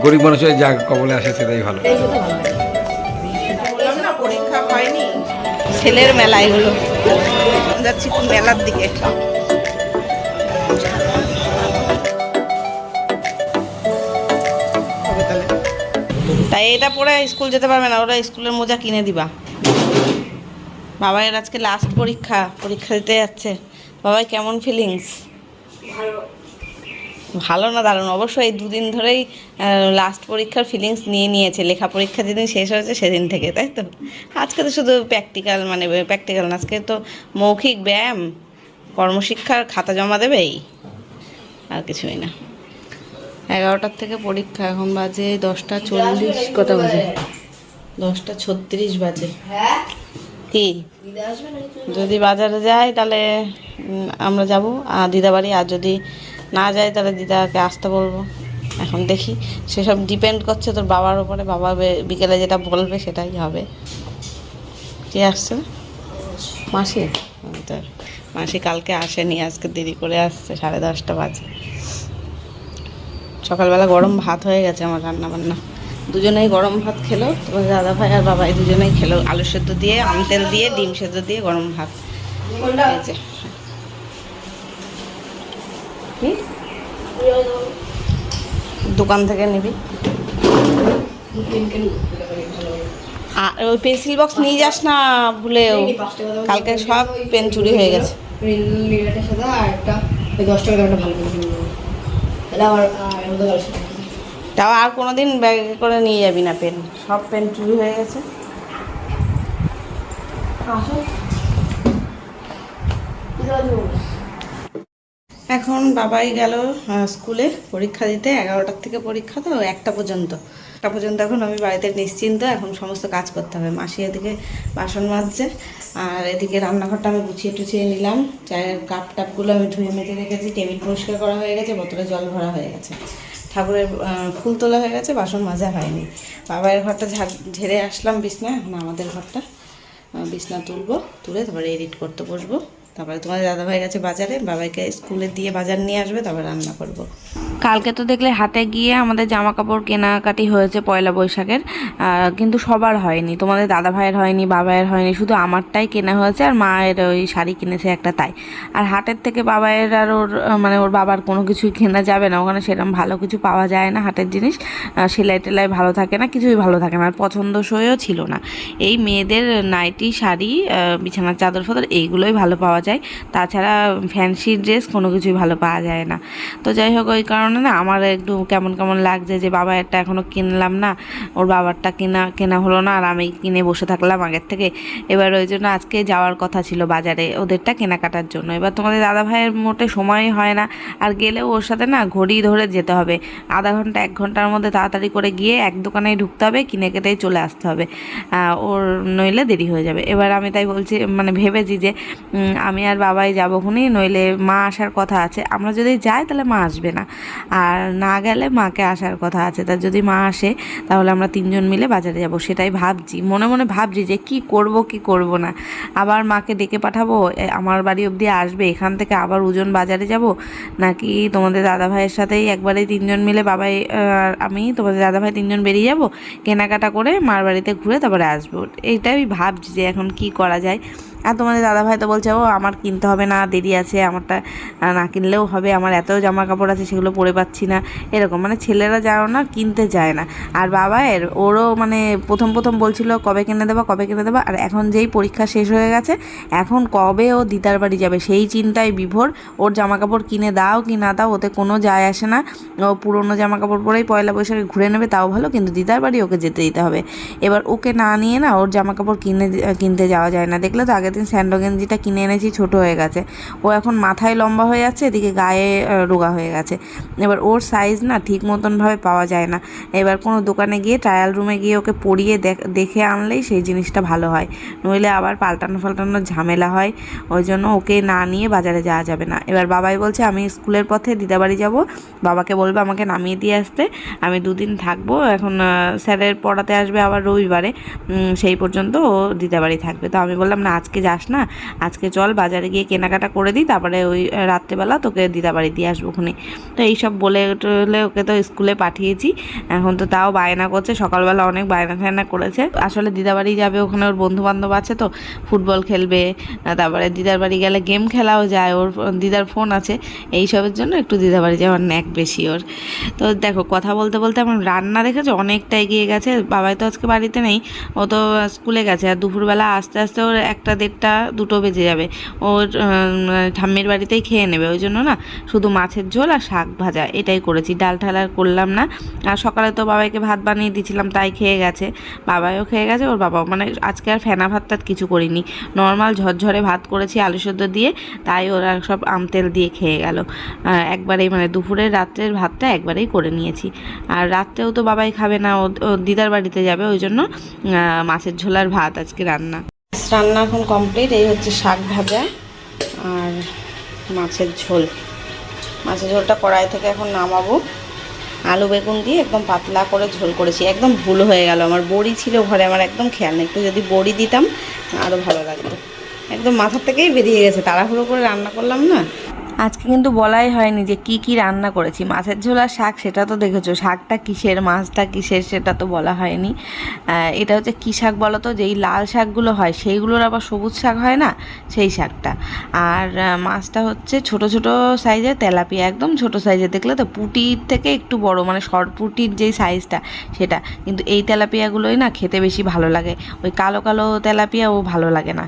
গরিব মানুষের যা কবলে আসে সেটাই ভালো। বললাম না পরীক্ষা হয়নি, ছেলের মেলা এগুলো। যাচ্ছি একটু মেলার দিকে। তাই এটা পরে স্কুল যেতে পারবে না, ওরা স্কুলের মোজা কিনে দিবা। বাবাইয়ের আজকে লাস্ট পরীক্ষা, পরীক্ষা দিতে যাচ্ছে। বাবাই কেমন ফিলিংস? ভালো না দারুণ? অবশ্যই এই দুদিন ধরেই লাস্ট পরীক্ষার ফিলিংস নিয়ে নিয়েছে। লেখা পরীক্ষা যেদিন শেষ হয়েছে সেদিন থেকে, তাই তো? আজকে তো শুধু প্র্যাকটিক্যাল, মানে প্র্যাকটিক্যাল না, আজকে তো মৌখিক ব্যায়াম, কর্মশিক্ষার খাতা জমা দেবেই, আর কিছুই না। 11টার থেকে পরীক্ষা, এখন বাজে 10:40। কত বাজে? 10:36 বাজে। কি যদি বাজারে যাই তাহলে আমরা যাব আর দিদা বাড়ি, আর যদি না যাই তাহলে দিদাকে আসতে বলবো। এখন দেখি, সেসব ডিপেন্ড করছে তোর বাবার উপরে। বাবা বিকেলে যেটা বলবে সেটাই হবে। কে আসছে? মাসি। মাসি কালকে আসেনি, আজকে দেরি করে আসছে, 10:30 বাজে। সকালবেলা গরম ভাত হয়ে গেছে আমার, রান্না বান্না দুজনেই গরম ভাত খেলো। তোমার দাদা ভাই আর বাবাই দুজনেই খেলো, আলু সেদ্ধ দিয়ে, আম তেল দিয়ে, ডিম সেদ্ধ দিয়ে গরম ভাত। দোকান থেকে নিবি। আর ওই পেন্সিল বক্স নিয়ে যাস না ভুলেও, কালকে সব পেন চুরি হয়ে গেছে। তাও আর কোনোদিন ব্যাগে করে নিয়ে যাবি না পেন, সব পেন চুরি হয়ে গেছে। এখন বাবাই গেল স্কুলে পরীক্ষা দিতে। 11টার থেকে পরীক্ষা, তো 1টা পর্যন্ত। 1টা পর্যন্ত এখন আমি বাড়িতে নিশ্চিন্ত, এখন সমস্ত কাজ করতে হবে। মাসি এদিকে বাসন মাজছে, আর এদিকে রান্নাঘরটা আমি গুছিয়ে টুছিয়ে নিলাম। চায়ের কাপ টাপগুলো আমি ধুয়ে মেজে রেখেছি, টেবিল পরিষ্কার করা হয়ে গেছে, বোতলে জল ভরা হয়ে গেছে, ঠাকুরের ফুল তোলা হয়ে গেছে, বাসন মাজা হয়নি। বাবাইয়ের ঘরটা ঝেড়ে আসলাম, বিছনা। এখন আমাদের ঘরটা বিছনা তুলবো, তুলে তারপরে এডিট করতে বসবো। তারপরে তোমাদের দাদাভাই গেছে বাজারে, বাবাইকে স্কুলে দিয়ে বাজার নিয়ে আসবে, তারপরে রান্না করব। কালকে তো দেখলে হাটে গিয়ে আমাদের জামা কাপড় কেনাকাটি হয়েছে পয়লা বৈশাখের, কিন্তু সবার হয়নি। তোমাদের দাদা ভাইয়ের হয়নি, বাবাইয়ের হয়নি, শুধু আমারটাই কেনা হয়েছে, আর মায়ের ওই শাড়ি কিনেছে একটা, তাই। আর হাটের থেকে বাবাইয়ের আর ওর মানে ওর বাবার কোনো কিছুই কেনা যাবে না, ওখানে সেরকম ভালো কিছু পাওয়া যায় না। হাটের জিনিস সেলাই টেলাই ভালো থাকে না, কিছুই ভালো থাকে না, আর পছন্দসইও ছিল না। এই মেয়েদের নাইটি, শাড়ি, বিছানার চাদর ফাদর এইগুলোই ভালো পাওয়া যায়, তাছাড়া ফ্যান্সি ড্রেস কোনো কিছুই ভালো পাওয়া যায় না। তো যাই হোক, ওই কারণে না আমার একটু কেমন কেমন লাগছে যে বাবারটা এখনও কিনলাম না, ওর বাবারটা কেনা হলো না, আর আমি কিনে বসে থাকলাম আগের থেকে। এবার ওই জন্য আজকে যাওয়ার কথা ছিল বাজারে ওদেরটা কেনাকাটার জন্য। এবার তোমাদের দাদা ভাইয়ের মোটে সময়ই হয় না, আর গেলেও ওর সাথে না ঘড়ি ধরে যেতে হবে। আধা ঘন্টা 1 ঘন্টার মধ্যে তাড়াতাড়ি করে গিয়ে এক দোকানেই ঢুকতে হবে, কিনে কেটেই চলে আসতে হবে, ওর নইলে দেরি হয়ে যাবে। এবার আমি তাই বলছি, মানে ভেবেছি যে আমি আর বাবাই যাবো খুনি, নইলে মা আসার কথা আছে। আমরা যদি যাই তাহলে মা আসবে না, আর না গেলে মাকে আসার কথা আছে। তা যদি মা আসে তাহলে আমরা 3জন মিলে বাজারে যাব, সেটাই ভাবছি। মনে মনে ভাবছি যে কি করব না। আবার মাকে ডেকে পাঠাবো, আমার বাড়ি অবধি আসবে, এখান থেকে আবার ওজন বাজারে যাব, নাকি তোমাদের দাদা ভাইয়ের সাথেই একবারে 3জন মিলে, বাবাই আমি তোমাদের দাদা ভাই 3জন বেরিয়ে যাব, কেনাকাটা করে মার বাড়িতে ঘুরে তারপরে আসবো। এইটাই ভাবছি যে এখন কি করা যায়। আর তোমাদের দাদাভাই তো বলছে, ও আমার কিনতে হবে না, দেরি আছে, আমারটা না কিনলেও হবে, আমার এত জামা কাপড় আছে সেগুলো পরে পাচ্ছি না, এরকম। মানে ছেলেরা যাও না, কিনতে যায় না। আর বাবায়ের ওরও মানে প্রথম বলছিল কবে কিনে দেবা, আর এখন যেই পরীক্ষা শেষ হয়ে গেছে, এখন কবে ও দিদার বাড়ি যাবে সেই চিন্তায় বিভোর। ওর জামা কাপড় কিনে দাও কি না দাও ওতে কোনো যায় আসে না, ও পুরনো জামা কাপড় পরেই পয়লা বৈশাখে ঘুরে নেবে, তাও ভালো, কিন্তু দিদার বাড়ি ওকে যেতে দিতে হবে। এবার ওকে না নিয়ে না ওর জামা কাপড় কিনতে যাওয়া যায় না। দেখলে তো আগের দিন স্যান্ডো গেঞ্জিটা কিনে এনেছি, ছোট হয়ে গেছে, ও এখন মাথায় লম্বা হয়ে যাচ্ছে, এদিকে গায়ে রোগা হয়ে গেছে। এবার ওর সাইজ না ঠিক মতনভাবে পাওয়া যায় না। এবার কোনো দোকানে গিয়ে ট্রায়াল রুমে গিয়ে ওকে পরিয়ে দেখে আনলেই সেই জিনিসটা ভালো হয়, নইলে আবার পাল্টানো ঝামেলা হয়। ওই জন্য ওকে না নিয়ে বাজারে যাওয়া যাবে না। এবার বাবাই বলছে আমি স্কুলের পথে দিদাবাড়ি যাব, বাবাকে বলবে আমাকে নামিয়ে দিয়ে আসতে, আমি 2 দিন থাকবো। এখন স্যারের পড়াতে আসবে আবার রবিবারে, সেই পর্যন্ত ও দিদাবাড়ি থাকবে। তো আমি বললাম না, আজকে আজকে যাস না, আজকে চল বাজারে গিয়ে কেনাকাটা করে দিই, তারপরে ওই রাত্রেবেলা তোকে দিদাবাড়ি দিয়ে আসবো ওখানে। তো এইসব বলে টলে ওকে তো স্কুলে পাঠিয়েছি। এখন তো তাও বায়না করছে, সকালবেলা অনেক বায়না ঠায়না করেছে। আসলে দিদাবাড়ি যাবে, ওখানে ওর বন্ধু বান্ধব আছে, তো ফুটবল খেলবে, তারপরে দিদার বাড়ি গেলে গেম খেলাও যায়, ওর দিদার ফোন আছে, এইসবের জন্য একটু দিদার বাড়ি যাওয়ার ন্যাক বেশি ওর। তো দেখো কথা বলতে বলতে আমার রান্না দেখেছো অনেকটা এগিয়ে গেছে। বাবাই তো আজকে বাড়িতে নেই, ও তো স্কুলে গেছে, আর দুপুরবেলা আস্তে আস্তে ওর 1টা 1:30 2টো বেজে যাবে। ওর ঠাম্মির বাড়িতেই খেয়ে নেবে, ওই জন্য না শুধু মাছের ঝোল আর শাক ভাজা এটাই করেছি, ডাল ঠাল আর করলাম না। আর সকালে তো বাবাইকে ভাত বানিয়ে দিয়েছিলাম, তাই খেয়ে গেছে, বাবাইও খেয়ে গেছে, ওর বাবাও। মানে আজকে আর ফেনা ভাত টাত কিছু করিনি, নর্মাল ঝরঝরে ভাত করেছি আলু সেদ্ধ দিয়ে, তাই ওরা সব আম তেল দিয়ে খেয়ে গেল একবারেই। মানে দুপুরের রাত্রের ভাতটা একবারেই করে নিয়েছি। আর রাত্রেও তো বাবাই খাবে না, ও দিদার বাড়িতে যাবে, ওই জন্য মাছের ঝোল আর ভাত আজকে রান্না। রান্না এখন কমপ্লিট। এই হচ্ছে শাক ভাজা আর মাছের ঝোল। মাছের ঝোলটা কড়াই থেকে এখন নামাবো। আলু বেগুন দিয়ে একদম পাতলা করে ঝোল করেছি। একদম ভুল হয়ে গেল, আমার বড়ি ছিল ঘরে, আমার একদম খেয়াল নেই, একটু যদি বড়ি দিতাম আরও ভালো লাগতো। একদম মাথার থেকেই বেরিয়ে গেছে, তাড়াহুড়ো করে রান্না করলাম না। আজকে কিন্তু বলাই হয়নি যে কি কি রান্না করেছি। মাছের ঝোল আর শাক সেটা তো দেখেছো, শাকটা কিসের মাছটা কিসের সেটা তো বলা হয়নি। এটা হচ্ছে কী শাক বলো তো, যেই লাল শাকগুলো হয় সেইগুলোর আবার সবুজ শাক হয় না, সেই শাকটা। আর মাছটা হচ্ছে ছোট ছোট সাইজের তেলাপিয়া, একদম ছোট সাইজের, দেখলে তো পুঁটির থেকে একটু বড়, মানে শর্ট পুঁটির যেই সাইজটা সেটা। কিন্তু এই তেলাপিয়াগুলোই না খেতে বেশি ভালো লাগে, ওই কালো কালো তেলাপিয়া ও ভালো লাগে না,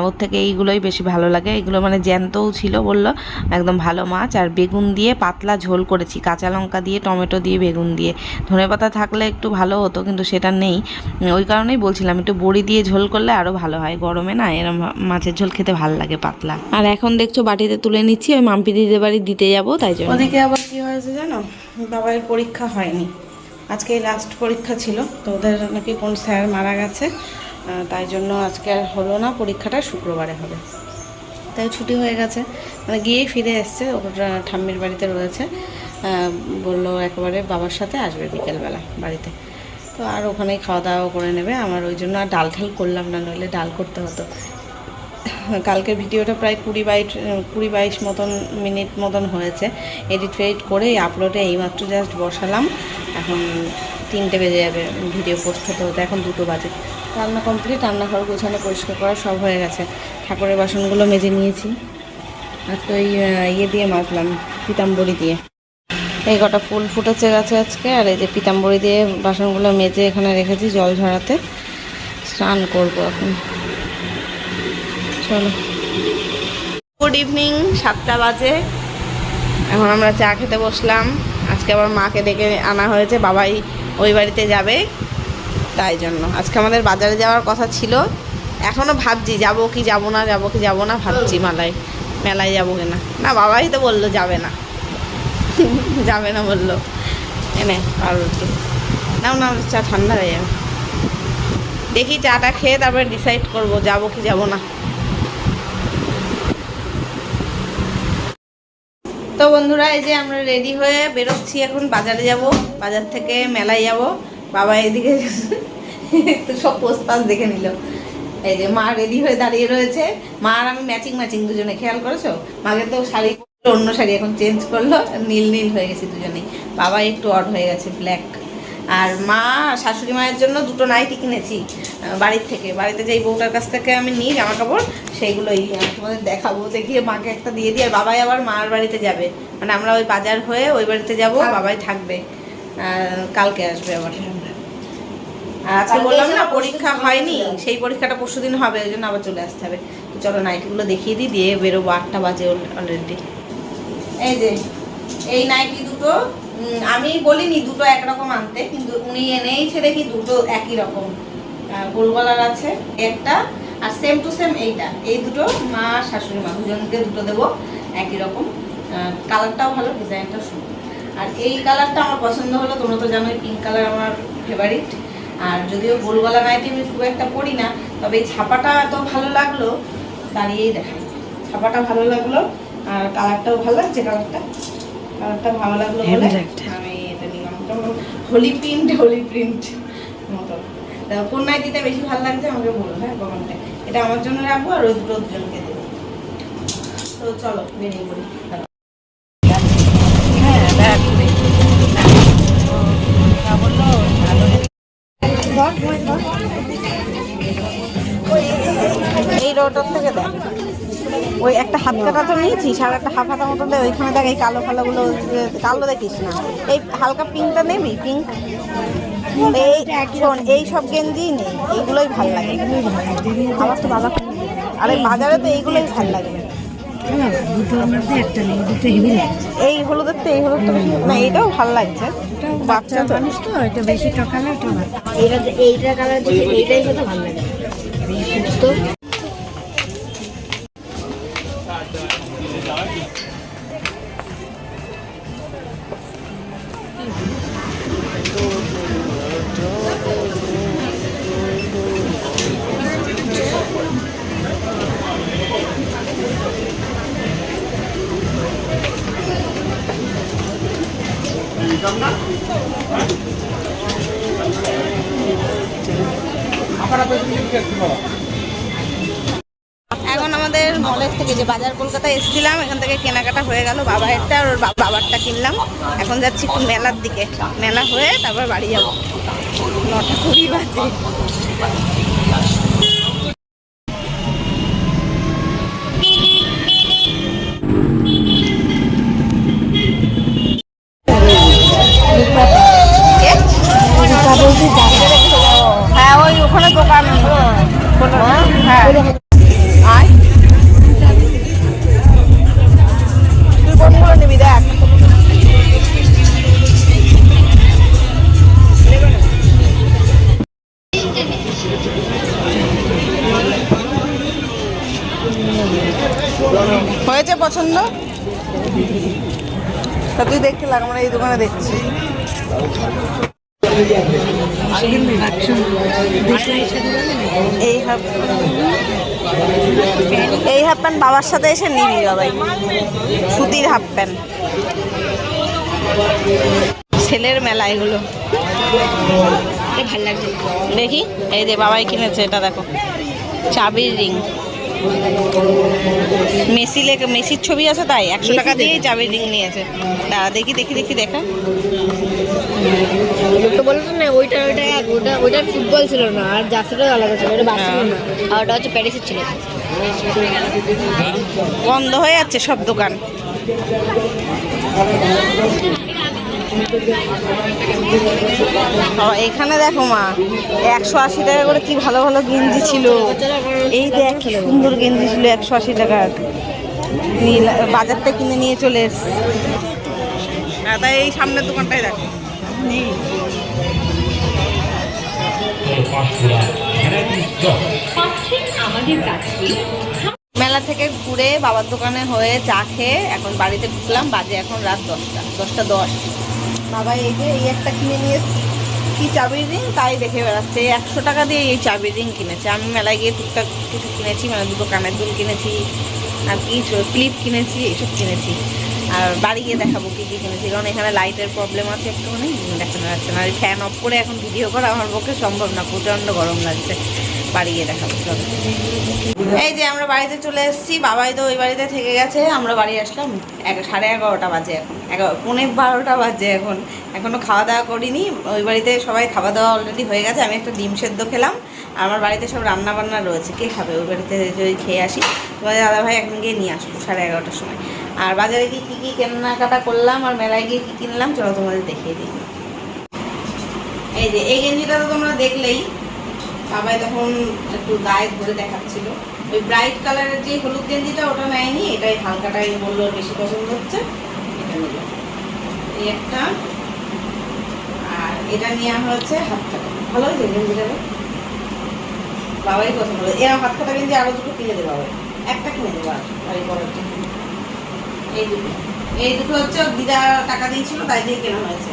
ওর থেকে এইগুলোই বেশি ভালো লাগে। এগুলো মানে জ্যান্তও ছিল বললো, একদম ভালো মাছ। আর বেগুন দিয়ে পাতলা ঝোল করেছি, কাঁচা লঙ্কা দিয়ে টমেটো দিয়ে বেগুন দিয়ে। ধনেপাতা থাকলে একটু ভালো হতো, কিন্তু সেটা নেই, ওই কারণেই বলছিলাম একটু বড়ি দিয়ে ঝোল করলে আরও ভালো হয়। গরমে না এরম মাছের ঝোল খেতে ভালো লাগে পাতলা। আর এখন দেখছো বাটিতে তুলে নিচ্ছি, ওই মাম্পি দিদির বাড়ি দিতে যাবো, তাই জন্য। ওদিকে আবার কি হয়েছে জানো, বাবার পরীক্ষা হয়নি, আজকে লাস্ট পরীক্ষা ছিল, তো ওদের নাকি কোন স্যার মারা গেছে, তাই জন্য আজকে আর হলো না, পরীক্ষাটা শুক্রবারে হবে, তাই ছুটি হয়ে গেছে। মানে গিয়েই ফিরে এসছে, ওর ঠাম্মির বাড়িতে রয়েছে, বললো একেবারে বাবার সাথে আসবে বিকেলবেলা বাড়িতে, তো আর ওখানেই খাওয়া দাওয়া করে নেবে। আমার ওই জন্য আর ডাল ঠাল করলাম না, নইলে ডাল করতে হতো। কালকের ভিডিওটা প্রায় 20-22 মতন মিনিট মতন হয়েছে, এডিট ফেডিট করে আপলোডে এইমাত্র জাস্ট বসালাম। এখন 3টে বেজে যাবে ভিডিও পোস্ট হতে হতে, এখন 2টো বাজে। রান্না কমপ্লিট, রান্নাঘর গোছানো পরিষ্কার করা সব হয়ে গেছে। ঠাকুরের বাসনগুলো মেজে নিয়েছি, আজকে ওই ইয়ে দিয়ে মাজলাম, পিতাম্বরী দিয়ে। এই কটা ফুল ফুটেছে গাছে আজকে, আর এই যে পিতাম্বরী দিয়ে বাসনগুলো মেজে এখানে রেখেছি জল ঝরাতে। স্নান করবো এখন, চলো। গুড ইভিনিং, 7টা বাজে, এখন আমরা চা খেতে বসলাম। আজকে আবার মাকে ডেকে আনা হয়েছে, বাবাই ওই বাড়িতে যাবে, তাই জন্য আজকে আমাদের বাজারে যাওয়ার কথা ছিল। এখনও ভাবছি যাবো কি যাবো না ভাবছি, মেলায় যাবো কিনা। না বাবাই তো বললো যাবে না যাবে না বললো। এনে পাউরুটি নাও না, চা ঠান্ডা হয়ে যাবে। দেখি চাটা খেয়ে তারপরে ডিসাইড করবো যাবো কি যাবো না। তো বন্ধুরা, এই যে আমরা রেডি হয়ে বেরোচ্ছি, এখন বাজারে যাব, বাজার থেকে মেলায় যাব। বাবা এদিকে তো সব পোস্ট দেখে নিল। এই যে মা রেডি হয়ে দাঁড়িয়ে রয়েছে, মা আর আমি ম্যাচিং দুজনে, খেয়াল করেছো? মাকে তো শাড়ি পরলো, অন্য শাড়ি এখন চেঞ্জ করলো, নীল হয়ে গেছে দুজনেই। বাবা একটু অড হয়ে গেছে, ব্ল্যাক। আর মা শাশুড়ি মায়ের জন্য 2টো নাইটি কিনেছি বাড়ির থেকে, বাড়িতে যেই বউটার কাছ থেকে আমি নিই জামা কাপড়, সেইগুলোই তোমাদের দেখাবো, দেখিয়ে মাকে একটা দিয়ে দিই। আর বাবাই আবার মার বাড়িতে যাবে, মানে আমরা ওই বাজার হয়ে ওই বাড়িতে যাব, বাবাই থাকবে, কালকে আসবে আবার। আজকে বললাম না পরীক্ষা হয়নি, সেই পরীক্ষাটা পরশুদিন হবে, ওই জন্য আবার চলে আসতে হবে। তো চলো নাইটিগুলো দেখিয়ে দিই, দিয়ে বেরোবো, 8টা বাজে অলরেডি। এই যে এই নাইটি 2টো, আমি বলিনি 2টো একরকম আনতে, কিন্তু উনি এনেইছে দেখি 2টো একই রকম, গোল গলার আছে একটা, আর সেম টু সেম এইটা। এই 2টো মা শাশুড়ি মা দুজনকে 2টো দেবো, একই রকম, কালারটাও ভালো, ডিজাইনটাও সুন্দর। আর এই কালারটা আমার পছন্দ হলো, তোমরা তো জানোই পিঙ্ক কালার আমার ফেভারিট। আর যদিও গোল গলা নাইটি আমি খুব একটা পরি না, তবে এই ছাপাটা এত ভালো লাগলো, দাঁড়িয়েই দেখাই, ছাপাটা ভালো লাগলো, আর কালারটাও ভালো লাগছে, কালারটা ভালো লাগলো বলে আমি এটা নিলাম। হোলি প্রিন্ট মতো। কোন নাইটিটা বেশি ভালো লাগছে আমাকে বলো, হ্যাঁ কমেন্টে। এটা আমার জন্য রাখবো আর ওই দুটো জনকে দেবো। তো চলো বেরিয়ে পড়ি। হ্যাঁ দেখ এই রোডটার থেকে দেখ ওই একটা হাত কাটা তো নিয়েছিস আর একটা হাফ হাতা মতো দেয় ওইখানে দেখ এই কালো কালোগুলো কালো দেখিস না, এই হালকা পিঙ্কটা নেবি পিঙ্ক। এই শোন এই সব গেঞ্জি নেই, এইগুলোই ভাল লাগে আমার তো বাবা। আরে বাজারে তো এইগুলোই ভাল লাগে। দুটোর মধ্যে একটা নেই, দুটো হেভি লাগছে। এই হলুদের তো এই হলুদটা বেশি না, এইটাও ভাল লাগছে বাচ্চা তো। মানুষ তো এটা বেশি টকালে এটা এইটা এইটা কালার দিকে এইটাই হতো ভালো লাগে তো। এখন আমাদের মলের থেকে যে বাজার কলকাতায় এসেছিলাম এখান থেকে কেনাকাটা হয়ে গেল, বাবারটা আর ওর বাবারটা কিনলাম। এখন যাচ্ছি একটু মেলার দিকে, মেলা হয়ে তারপর বাড়ি যাবো। 9:20 বাজে। হ্যাঁ ওই ওখানে দোকান, হ্যাঁ আয় তুই কোনগুলো নিবি দেখ। হয়েছে পছন্দ? তা তুই দেখতে লাগ, আমরা এই দোকানে দেখছি। এই হাফ প্যান্ট বাবার সাথে এসে নিবি বাবাই, সুতির হাফ প্যান্ট। ছেলের মেলা এগুলো ভালো লাগছে দেখি। এই যে বাবাই কিনেছে এটা দেখো, চাবির রিং। মেসি লেখা, মেসির ছবি আছে তাই 100 টাকা দিয়ে চাবির রিং নিয়েছে। দেখি দেখি দেখি দেখা তো বলতো না ওইটা ওইটা ওটা ওইটার ফুটবল ছিল না, আর জার্সিটাও আলাদা ছিল, ওটা বার্সেলোনা আর ওটা হচ্ছে প্যারিসের ছিল। বন্ধ হয়ে যাচ্ছে সব দোকান। এখানে দেখো মা 180 টাকা করে কি ভালো ভালো গেঞ্জি ছিল। এই দেখ কি সুন্দর গেঞ্জি ছিল 180 টাকার। বাজারটা কিনে নিয়ে চলে এসছি। তাই এই সামনের দোকানটাই দেখো। মেলা থেকে ঘুরে বাবার দোকানে হয়ে চা খেয়ে এখন বাড়িতে ঢুকলাম। বাজে এখন রাত 10:10। বাবা এই যে এই একটা কিনে নিয়ে কি চাবির রিং তাই দেখে বেড়াচ্ছে। 100 টাকা দিয়ে এই চাবির রিং কিনেছে। আমি মেলায় গিয়ে টুকটাক কিছু কিনেছি, মানে দুটো কানের দুল কিনেছি আর কি ক্লিপ কিনেছি, এইসব কিনেছি। আর বাড়ি গিয়ে দেখাবো কী কী কিনেছি, কারণ এখানে লাইটের প্রবলেম আছে একটুখানি, দেখানো যাচ্ছে না। আর ফ্যান অফ করে এখন ভিডিও করা আমার পক্ষে সম্ভব না, প্রচণ্ড গরম লাগছে। বাড়ি গিয়ে দেখাবো চলো। এই যে আমরা বাড়িতে চলে এসেছি, বাবাই তো ওই বাড়িতে থেকে গেছে। আমরা বাড়ি আসলাম 11:30 বাজে, এখন 11:15 বাজে। এখনও খাওয়া দাওয়া করিনি। ওই বাড়িতে সবাই খাওয়া দাওয়া অলরেডি হয়ে গেছে। আমি একটা ডিম সেদ্ধ খেলাম। আর আমার বাড়িতে সব রান্না বান্না রয়েছে, কে খাবে? ওই বাড়িতে যদি খেয়ে আসি, তোমাদের দাদাভাই এখন গিয়ে নিয়ে আসবো 11:30টার সময়। আর বাজারে গিয়ে কী কী কেনাকাটা করলাম আর মেলায় গিয়ে কী কিনলাম চলো তোমাদের দেখিয়ে দিই। এই যে এই গেঞ্জিটা তো তোমরা দেখলেই, বাবাই তখন একটু গায়ে ধরে দেখাচ্ছিল। ওই ব্রাইট কালারের যে হলুদ গেঞ্জিটা ওটা নেয়নি, এটাই হালকাটাই বললো বেশি পছন্দ হচ্ছে, এটা নিল। এই একটা, আর এটা নেওয়া হয়েছে হাত কাটা। ভালো হয়েছে গেঞ্জিটা, বাবাই পছন্দ হলো। এরকম হাত কাটা গেঞ্জি আরো দুটো কিনে দেবে বাবাই, একটা কিনে দেবো আর বাড়ি করার জন্য। এই দুটো হচ্ছে দিদা টাকা দিয়েছিল তাই দিয়ে কেনা হয়েছে।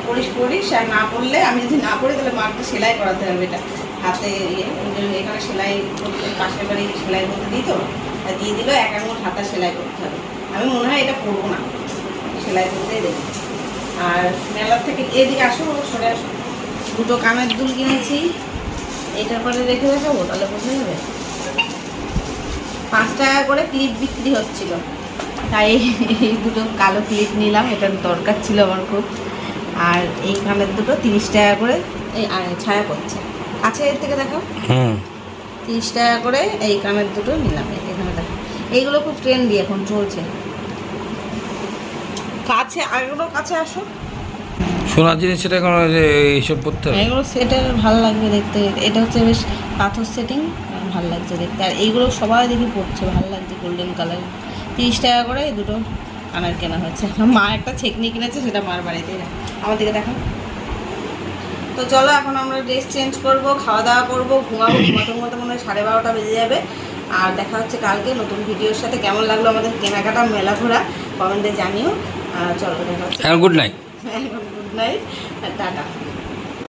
পড়িস পড়িস, আর না পড়লে আমি যদি না পড়ি তাহলে মারটা সেলাই করাতে হবে। এটা হাতে ইয়ে এখানে সেলাই করতে, পাশের বাড়ি সেলাই করতে দিই তো, দিয়ে দিল 1 আঙুল হাতা সেলাই করতে হবে। আমি মনে হয় এটা করবো না, সেলাই করতেই দেবো। আর মেলার থেকে এদিকে আসো, সরে আসো, 2টো কানের দুল কিনেছি। এটার পরে রেখে দেখাবো, তাহলে বোঝা যাবে। 5 টাকা করে ক্লিপ বিক্রি হচ্ছিল, তাই এই 2টো কালো ক্লিপ নিলাম, এটার দরকার ছিল আমার খুব। আর এই কানের দুটো 30 টাকা করে, এই ছায়া করছে, আছে এর থেকে দেখো, 30 টাকা করে এই কানের দুটো নিলাম। এখানে দেখো, এইগুলো খুব ট্রেন্ডি এখন চলছে। কাছে আরেকগুলো কাছে আসো, সোনার জিনিস সেটা এখন এইসব করতে হবে। এগুলো সেটের ভালো লাগবে দেখতে। এটা হচ্ছে বেশ পাথর সেটিং, ভালো লাগছে দেখতে। আর এইগুলো সবাই দেখি পড়ছে, ভালো লাগছে, গোল্ডেন কালার। 30 টাকা করে এই 2টো কানের কেনা হয়েছে। মা একটা ছেকনি কিনেছে, সেটা মার বাড়িতে। আমার দিকে দেখো। তো চলো এখন আমরা ড্রেস চেঞ্জ করব, খাওয়া দাওয়া করবো, ঘুমাবো। ঘুমাতে মনে হয় 12:30 বেজে যাবে। আর দেখা হচ্ছে কালকে নতুন ভিডিওর সাথে। কেমন লাগলো আমাদের কেনাকাটা, মেলা ঘোরা, কমেন্টে জানিও। চলো দেখা হচ্ছে। Good night. Good night, tata.